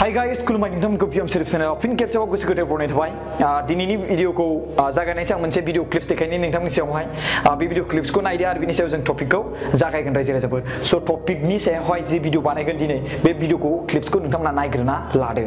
Hai guys, खुलुमबाय नोंथांमोनखौ PM serif चेनेलाव फिन खेबसेबाव गोसो गोथार बरायनाय थाबाय। दिनैनि भिडिअखौ जागायनायनि सिगां मोनसे भिडिअ क्लिप्स देखायनि नोंथांनि सिगाङावहाय बे भिडिअ क्लिप्सखौ नायदो आरो बिनि सायाव जों टपिकखौ जागायगोन रायजो राजाफोर। स' टपिकनि सायावहाय जि भिडिअ बानायगोन दिनै बे भिडिअखौ क्लिप्सखौ नोंथांमोना नायग्रोना लादो।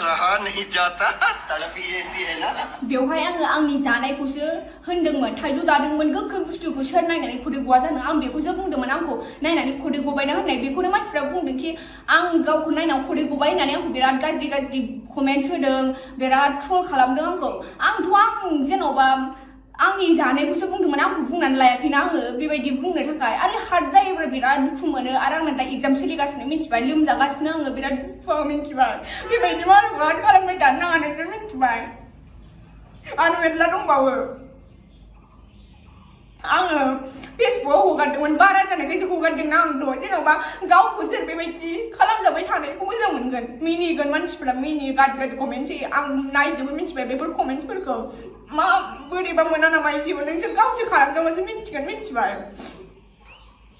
रहा नहीं जाता तड़प ही ऐसी है ना बेवहाय आङो आंनि जानायखौसो होनदोंमोन थाइजौ जादोंमोन गोखै बुस्थुखौ सोर नायनानै खदै गवा जानो आं बेखौसो बुंदोंमोन आंखौ नायनानै खदै गबायना होननाय बेखौनो मानसिफ्रा बुंदों कि आं गावखौ नायनानै खदै गबाय होननानै आंखौ बिराद गाज्रि कमेन्ट्स होदों बिराद ट्रल खालामदों आंखौ आं जेन'बा आंनि जानायखौसो बुंदोंमोन आंखौ बुंनानै लायाखैना आङो बेबायदि बुंनो थाखाय आरो हार्ट जायोब्ला बिराद दुखु मोनो आरो आंना दा एग्जाम सोलिगासिनो मिथिबाय लोमजागासिनो आङो बिराद दुखुआव मिथिबाय बेबायदि मारुखौ खालामबाय थानो नाङा नोंसोर मिथिबाय आरो मेरला दंबावो आङो फेसबुकआव हगारदोंमोन बारा जानायखायसो हगारदोंना आंथ' जेन'बा गावखौ सोर बेबायदि खालामजाबाय थानायखौ मोजां मोनगोन मिनिगोन मानसिफोरा मिनियो गाज्रि कमेन्ट्स होयो आं नायजोबो मिथिबाय बेफोर कमेन्ट्सफोरखौ मा बोरैबा मोना नामा एसेबो नोंसोर गावसो खालामजाबासो मिथिगोन मिथिबाय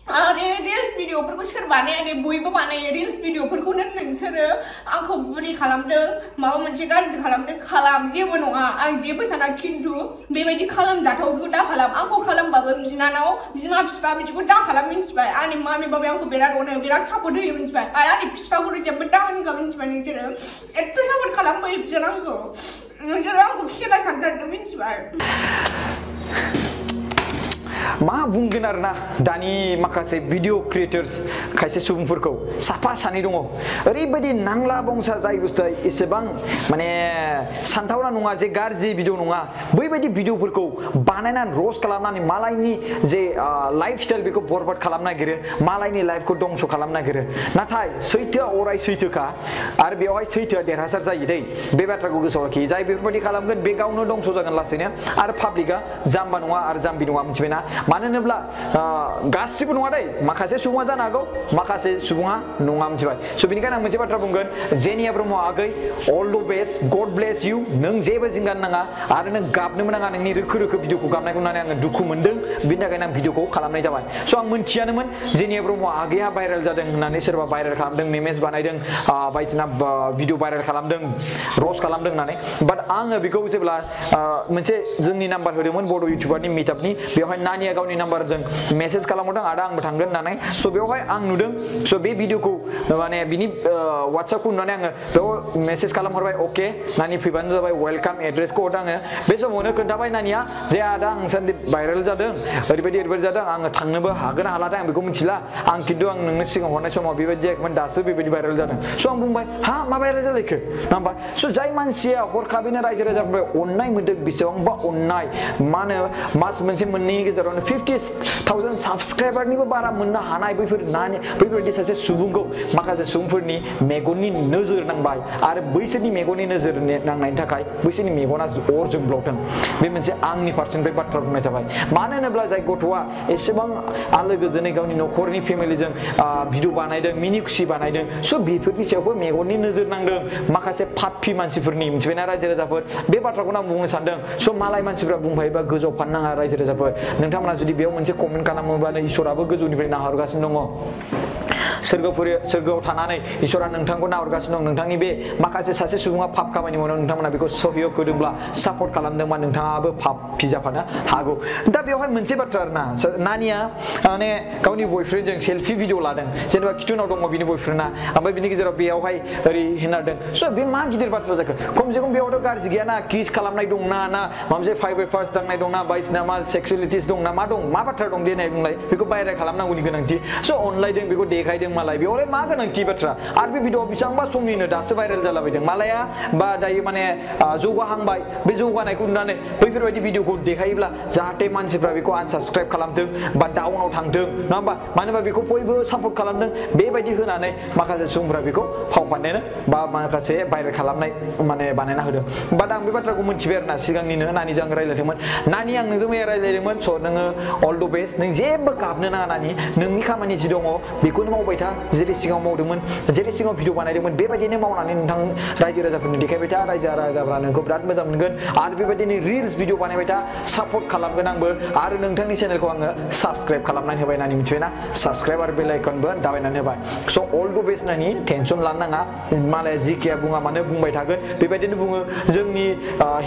आरो रिल्स भिडिअफोरखौ सोर बानाया बयबो बानायो रिल्स भिडिअफोरखौनो नोंसोरो आंखौ बुरि खालामदों माबा मोनसे गाज्रि खालामदों खालाम जेबो नङा आं जेबो साना खिन्थु बेबायदि खालामजाथावखौ दा खालाम आंखौ खालामबाबो बिनानाव बिमा बिफा बिदिखौ दा खालाम मिथिबाय आंनि मामि बाबाया आंखौ बिराद अनो बिराद सापर्ट होयो मिथिबाय आरो आंनि बिफाखौ जेबो दा होनखा मिथिबाय नोंसोरो एथ' सापर्ट खालामबाय बिसोर आंखौ नोंसोरो आंखौ खेला सानथारदों मिथिबाय मा बुंगोन आरोना दानि माखासे भिडिअ क्रिएटर्स खायसे सुबुंफोरखौ साफा सानै दङ ओरैबायदि नांला बंसा जाय बुस्थुआ एसेबां माने सानथावना नङा जे गाज्रि भिडिअ नङा बैबायदि भिडिअफोरखौ बानायनानै रस्ट खालामनानै मालायनि जे लाइफ स्टाइल बेखौ बरबाद खालामनो नागिरो मालायनि लाइफखौ दंस' खालामनो नागिरो नाथाय सैथोआ अराय सैथोखा आरो बेवहाय सैथोआ देरहासार जायो दै बे बाथ्राखौ गोसोआव लाखि जाय बेफोरबायदि खालामगोन बे गावनो दंस' जागोन लासैनो आरो पाब्लिकआ जाम्बा नङा आरो जाम्बि नङा मिथिबायना मानो होनोब्ला गासिबो नङा दै माखासे सुबुङा जानो हागौ माखासे सुबुङा नङा मिथिबाय स' बेनिखायनो आं मोनसे बाथ्रा बुंगोन जेनिया ब्रह्म आगै अल द बेस्ट गड ब्लेस इउ नों जेबो जिंगा नाङा आरो नों गाबनोबो नाङा नोंनि रोखो भिडिअखौ गाबनायखौ नुनानै आङो दुखु मोनदों बिनि थाखायनो आं भिडिअखौ खालामनाय जाबाय स' आं मोनथियानोमोन जेनिया ब्रह्म आगैया भाइरेल जादों होननानै सोरबा भाइरेल खालामदों मेमेज बानायदों बायदिसिना भिडिअ भाइरेल खालामदों रस्ट खालामदों होननानै बाट आङो बेखौ जेब्ला मोनसे जोंनि नाम्बार होदोंमोन बड' इउटुबारनि मिटआपनि बेवहाय नानिया गावनि नाम्बारजों मेसेज खालामहरदों आदा आंबो थांगोन होननानै स' बेवहाय आं नुदों स' बे भिडिअखौ माने बिनि वाट्सएपखौ नुनानै आङो बेयाव मेसेज खालामहरबाय अके नानि फैबानो जाबाय वेलकाम एड्रेसखौ हरदों आङो बे समावनो खोन्थाबाय नानिया जे आदा आं सानदे भाइरेल जादों ओरैबायदि जादों आङो थांनोबो हागोन हालाथाय आं बेखौ मिथिला आं खिन्थु आं नोंनो सिगां हरनाय समाव बेबायदि जायाखैमोन दासो बेबायदि भाइरेल जादों स' आं बुंबाय हा मा भाइरेल जालायखो ना होमबा स' जाय मानसिया हरखाबैनो रायजो राजानिफ्राय अननाय मोन्दों बेसेबांबा अननाय मा होनो मास मोनसे मोननैनि गेजेरावनो 50,000 साबस्क्राइबारनिबो बारा मोननो हानाय बैफोरबायदि सासे सुबुंखौ माखासे सुबुंफोरनि मेगननि नोजोर नांबाय आरो बैसोरनि मेगननि नोजोर नांनायनि थाखाय बैसोरनि मेगना अर जोंब्लावथों बे मोनसे आंनि फारसेनिफ्राय बाथ्रा बुंनाय जाबाय मानो होनोब्ला जाय गथ'आ एसेबां आलो गोजोनै गावनि न'खरनि फेमिलिजों भिडिअ बानायदों मिनि खुसि बानायदों स' बेफोरनि सायावबो मेगननि नोजोर नांदों माखासे फाफि मानसिफोरनि मिथिबायना रायजो राजाफोर बे बाथ्राखौनो आं बुंनो सानदों स' मालाय मानसिफ्रा बुंफायोबा गोजौआव फाननो नाङा रायजो राजाफोर नोंथांमोना जुदि बेयाव मोनसे कमेन्ट खालामोबानो इसोराबो गोजौनिफ्राय नाहरगासिनो दङ सोरगोआव थानानै इसोरा नोंथांखौ नाहरगासिनो दं नोंथांनि बे माखासे सासे सुबुङा पाप खामानि मावनायाव नोंथांमोना बेखौ सहयोग होदोंब्ला सापर्ट खालामदोंबा नोंथाङाबो पापि जाफानो हागौ दा बेवहाय मोनसे बाथ्रा आरोना नानिया माने गावनि बयफ्रेन्डजों सेल्फि भिडिअ लादों जेनेबा किटुनाव दङ बिनि बयफ्रेन्डआ ओमफ्राय बिनि गेजेराव बेयावहाय ओरै होनारदों स' बे मा गिदिर बाथ्रा जाखो खमसे खम बेयावथ' गाज्रि गैयाना किस खालामनाय दंना ना माबा मोनसे फाइभ फार्स्ट दांनाय दंना बायदिसिना मा सेक्सुवेलिटिस दंना मा दं मा बाथ्रा दं देनाय बुंलाय बेखौ भाइरेल खालामनांगौनि गोनांथि स' अनलायदों बेखौ देखायदों मालाय बेयावलाय मा गोनांथि बाथ्रा आरो बे भिडिअ बेसेबांबा समनिनो दासो भाइरेल जालाबायदों मालाया बा दायो माने जौगाहांबाय बे जौगानायखौ नुनानै बैफोरबायदि भिडिअखौ देखायोब्ला जाहाथे मानसिफ्रा बेखौ आनसाबस्क्राइब खालामथों बा डाउनाव थांथों नङा होमबा मानो होनबा बेखौ बयबो सापर्ट खालामदों बेबायदि होनानै माखासे सुबुंफ्रा बेखौ फाव फान्दायनो बा माखासे भाइरेल खालामनाय माने बानायना होदों बाट आं बे बाथ्राखौ मोनथिबाय आरोना सिगांनिनो नानिजों आं रायज्लायदोंमोन नानि आं नोंजों मैया रायज्लायदोंमोन स' नोङो अल द बेस्ट नों जेबो गाबनो नाङा नानि नोंनि खामानि जि दङ बेखौनो माव मावबाय था जेरै सिगाङाव मावदोंमोन जेरै सिगाङाव भिडिअ बानायदोंमोन बेबायदिनो मावनानै नोंथां रायजो राजाफोरनो देखायबाय था रायजो राजाफोरा नोंखौ बिराद मोजां मोनगोन आरो बेबायदिनो रिल्स भिडिअ बानायबाय था सापर्ट खालामगोन आंबो आरो नोंथांनि चेनेलखौ आङो साबस्क्राइब खालामनानै होबाय होननानै मिथिबायना साबस्क्राइब आरो बेल आइकनबो दाबायनानै होबाय स' अल द बेस्ट होननानै टेनसन लानो नाङा मालाया जिखिया बुङा मानो बुंबाय थागोन बेबायदिनो बुङो जोंनि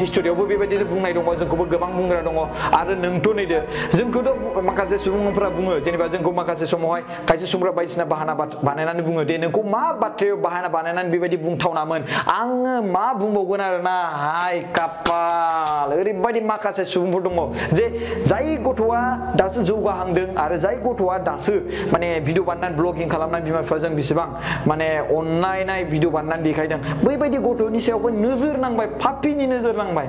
हिस्ट'रियावबो बेबायदिनो बुंनाय दङ जोंखौबो गोबां बुंग्रा दङ आरो नोंथ' नैदो जोंखौथ' माखासे सुबुंफोरा बुङो जेनेबा जोंखौ माखासे समावहाय खायसे सुबुंफोरा बायदिसिना बाहाना बानायनानै बुङो दे नोंखौ मा बाथ्रायाव बाहाना बानायनानै बेबायदि बुंथावनामोन आङो मा बुंबावगोन आरोना हाय कापाल ओरैबायदि माखासे सुबुंफोर दङ जे जाय गथ'आ दासो जौगाहांदों आरो जाय गथ'आ दासो माने भिडिअ बानायनानै ब्लगिं खालामनानै बिमा बिफाजों बेसेबां माने अननाय भिडिअ बानायनानै देखायदों बैबायदि गथ'नि सायावबो नोजोर नांबाय पापिनि नोजोर नांबाय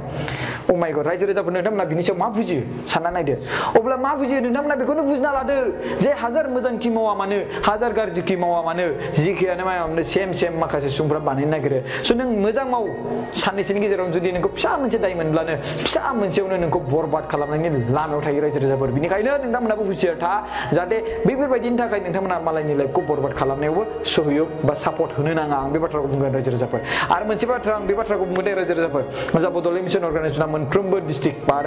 अ माय गड रायजो राजाफोर नोंथांमोना बिनि सायाव मा बुजियो सानना नायदो अब्ला मा बुजियो नोंथांमोना बेखौनो बुजिना लादो जे हाजार मोजांखि मावा मानो हाजार गाज्रिखि मावा मानो जिखियानो माया मानो सेम माखासे सुबुंफ्रा बानायनो नागिरो स' नों मोजां माव साननैसोनि गेजेराव जुदि नोंखौ फिसा मोनसे दाय मोनब्लानो फिसा मोनसेयावनो नोंखौ बरबाद खालामनायनि लामायाव थायो रायजो राजाफोर बिनिखायनो नोंथांमोनाबो हुसियार था जाहाथे बेफोरबायदिनि थाखाय नोंथांमोना मालायनि लाइफखौ बरबाद खालामनायावबो सहयोग बा सापर्ट होनो नाङा आं बे बाथ्राखौ बुंगोन रायजो राजाफोर आरो मोनसे बाथ्रा आं बे बाथ्राखौ बुंगोन दे रायजो राजाफोर जा बड'लेण्ड मिसन अर्गानाइजेसना मोनफ्रोमबो डिस्ट्रिक्ट बा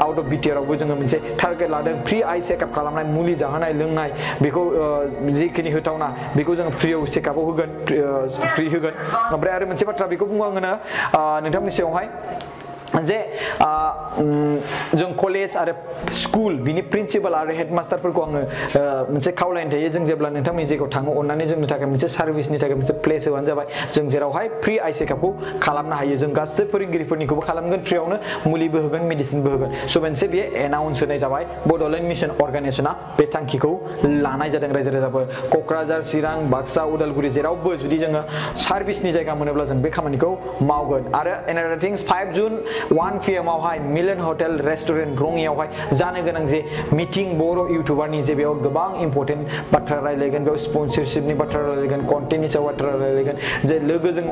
आउट अफ बिटिआरावबो जोङो मोनसे टारगेट लादों फ्रि आइ चेकआप खालामनाय मुलि जाहोनाय लोंनाय बेखौ जिखिनि होथावना बेखौ जोङो फ्रियाव चेकआपआव होगोन फ्रि होगोन ओमफ्राय आरो मोनसे बाथ्रा बेखौ बुङो आङो नोंथांमोननि सायावहाय जे जों कलेज आरो स्कुल बिनि प्रिन्सिपाल आरो हेडमास्टारफोरखौ आङो मोनसे खावलायनो थायो जों जेब्ला नोंथांमोननि जायगायाव थाङो अननानै जोंनि थाखाय मोनसे सार्भिसनि थाखाय मोनसे प्लेस होबानो जाबाय जों जेरावहाय फ्रि आइ चेकआपखौ खालामनो हायो जों गासै फोरोंगिरिफोरनिखौबो खालामगोन फ्रियावनो मुलिबो होगोन मेडिसिनबो होगोन स' मोनसे बेयो एनाउन्स होनाय जाबाय बड'लेण्ड मिसन अर्गानाइजेसना बे थांखिखौ लानाय जादों रायजो राजाफोर क'क्राझार चिरां बाक्सा उदालगुरि जेरावबो जुदि जोङो सार्भिसनि जायगा मोनोब्ला जों बे खामानिखौ मावगोन आरो एनादार थिंस 5 जुन 1 PM आवहाय मिलन हटेल रेस्टुरेन्ट रङियावहाय जानो गोनां जे मिटिं बर' इउटुबारनि जे बेयाव गोबां इम्पर्टेन्ट बाथ्रा रायलायगोन बेयाव स्पन्सरशिपनि बाथ्रा रायलायगोन कन्टेन्टनि सायाव बाथ्रा रायलायगोन जे लोगोजों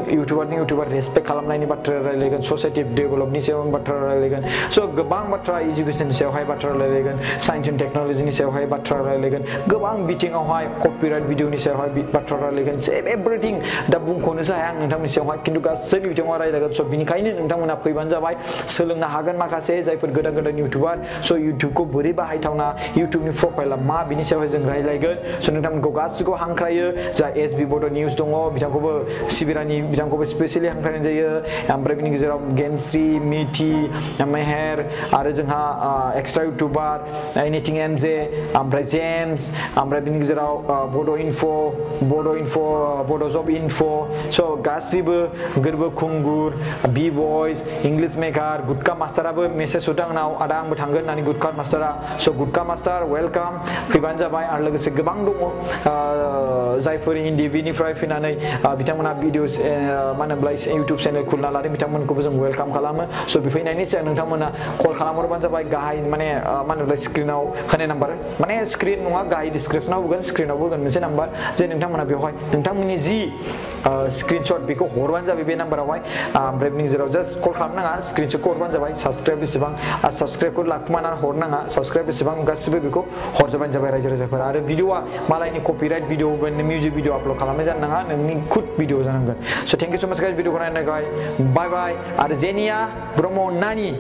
इउटुबार रेसपेक्ट खालामनायनि बाथ्रा रायलायगोन ससाइटि डेभेलपनि सायाव बाथ्रा रायलायगोन स' गोबां बाथ्रा इडुकेसननि सायावहाय बाथ्रा रायलायगोन साइन्स एन्ड टेक्न'लजिनि सायावहाय बाथ्रा रायलायगोन गोबां बिथिङावहाय कपिराइट भिडिअनि सायावहाय बाथ्रा रायलायगोन एभ्रिथिं दा बुंख'नोसो हाया आं नोंथांनि सायावहाय खिन्थु गासै बिथिङाव रायलायगोन स' बिनिखायनो नोंथांमोना फैबानो जाबाय सोलोंनो हागोन माखासे जायफोर गोदान इउटुबार स' इउटुबखौ बोरै बाहायथावना इउटुबनि प्रफाइला मा बिनि सायावहाय जों रायलायगोन स' नोंथांमोनखौ गासिखौ हांख्रायो जा SB बड' निउस दङ बिथांखौबो सिबिरानि बिथांखौबो स्पेसियेलि हांख्रायनाय जायो ओमफ्राय बिनि गेजेराव गेमस्रि मिथि मेहेर आरो जोंहा एक्सट्रा इउटुबार एनिथिं MJ ओमफ्राय जेम्स ओमफ्राय बिनि गेजेराव बड' जब इनफ' स' गासिबो गोरबो खुंगुर बि बयस इंलिश मेकार गुटका मास्टाराबो मेसेज होदों आंनाव आदा आंबो थांगोन होननानै गुटका मास्टारा स' गुटका मास्टार वेलकाम फैबानो जाबाय आरो लोगोसे गोबां दङ जायफोर हिन्दीनिफ्राय फैनानै बिथांमोना भिडिअस मा होनोब्ला इउटुब चेनेल खुलिना लादों बिथांमोनखौबो जों वेलकाम खालामो स' फैनायनि सिगां नोंथांमोना कल खालामहरबानो जाबाय गाहाय माने मा होनोब्ला स्क्रिनाव होनाय नाम्बार माने स्क्रिन नङा गाहाय डिसक्रिपसनाव होगोन स्क्रिनाव होगोन मोनसे नाम्बार जे नोंथांमोना बेवहाय नोंथांमोननि जि स्क्रिनशट बेखौ हरबानो जाबाय बे नाम्बारावहाय ओमफ्राय बिनि गेजेराव जास्ट कल खालामनाङा स्क्रिनशटखौ हरबानो जाबाय साबस्क्राइब बेसेबां साबस्क्राइबखौ लाखुमानानै हरनाङा साबस्क्राइब बेसेबां गासिबो बेखौ हरजोबबानो जाबाय रायजो राजाफोर आरो भिडिअआ मालायनि copyright video music video upload खालामनाय जानो नाङा नोंनि खुद भिडिअ जानांगोन स' थेंक इउ स' माच गाइस भिडिअखौ नायनो थाखाय बाय बाय आरो जेनिया ब्रह्म नानि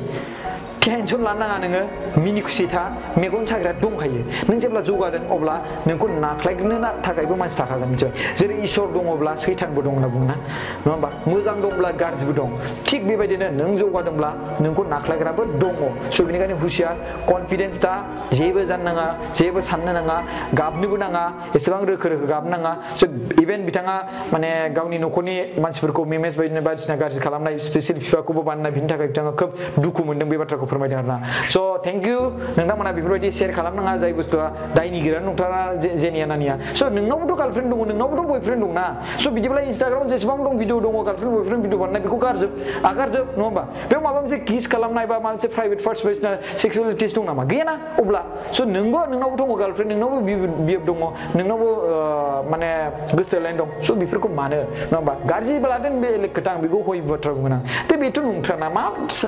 टेनसन लानो नाङा नोङो मिनि खुसि था मेगन साग्रा दंखायो नों जेब्ला जौगादों अब्ला नोंखौ नाख्लायनो थाखायबो मानसि थाखागोन मिथिबाय जेरै इसोर दङब्ला सैतानबो दं होनना बुङोना नङा होमबा मोजां दंब्ला गाज्रिबो दं थिग बेबायदिनो नों जौगादोंब्ला नोंखौ नाख्लायग्राबो दङ स' बेनिखायनो हुसियार कनफिडेन्स था जेबो जानो नाङा जेबो साननो नाङा गाबनोबो नाङा एसेबां रोखो गाबनो नाङा स' इभेन बिथाङा माने गावनि न'खरनि मानसिफोरखौ मेमेज बायदिसिना गाज्रि खालामनाय स्पेसियेल बिफाखौबो बानायनाय बिनि थाखाय बिथाङा खोब दुखु मोनदों बे बाथ्राखौ फोरमायदों आरोना स' थेंक इउ नोंथांमोना बेफोरबायदि शेयार खालामनाङा जाय बुस्थुआ दायनिगिरियानो नंथारा जेनिया नानिया स' नोंनावबोथ' गार्लफ्रेन्ड दङ नोंनावबोथ' बयफ्रेन्ड दं ना स' बिदिब्ला इन्सटाग्रामाव जेसेबां दं भिडिअ दङ गार्लफ्रेन्ड बयफ्रेन्ड भिडिअ बानायनाय बेखौ आगारजोब नङा होमबा बेयाव माबा मोनसे किस खालामनाय बा माबा मोनसे प्राइभेट पार्टस बायदिसिना सेक्सुवेलिटिस दं नामा गैयाना अब्ला स' नोंनावबो दङ गार्लफ्रेन्ड नोंनावबो बिब दङ नोंनावबो माने गोसोथोलायनाय दं स' बेफोरखौ मानो नङा होमबा गाज्रिब्ला देन बेलेग खोथा आं बेखौ हय बाथ्रा बुंगोन आं बेथ' नंथारा मा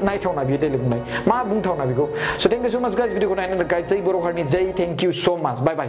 नायथावना बेयो देलेग बुंनाय मा बुंथावना बेखौ स' थेंक इउ स' माच गाइस भिडिअखौ नायनो थाखाय जै बर' हारिनि जै थेंक इउ स' माच बाय बाय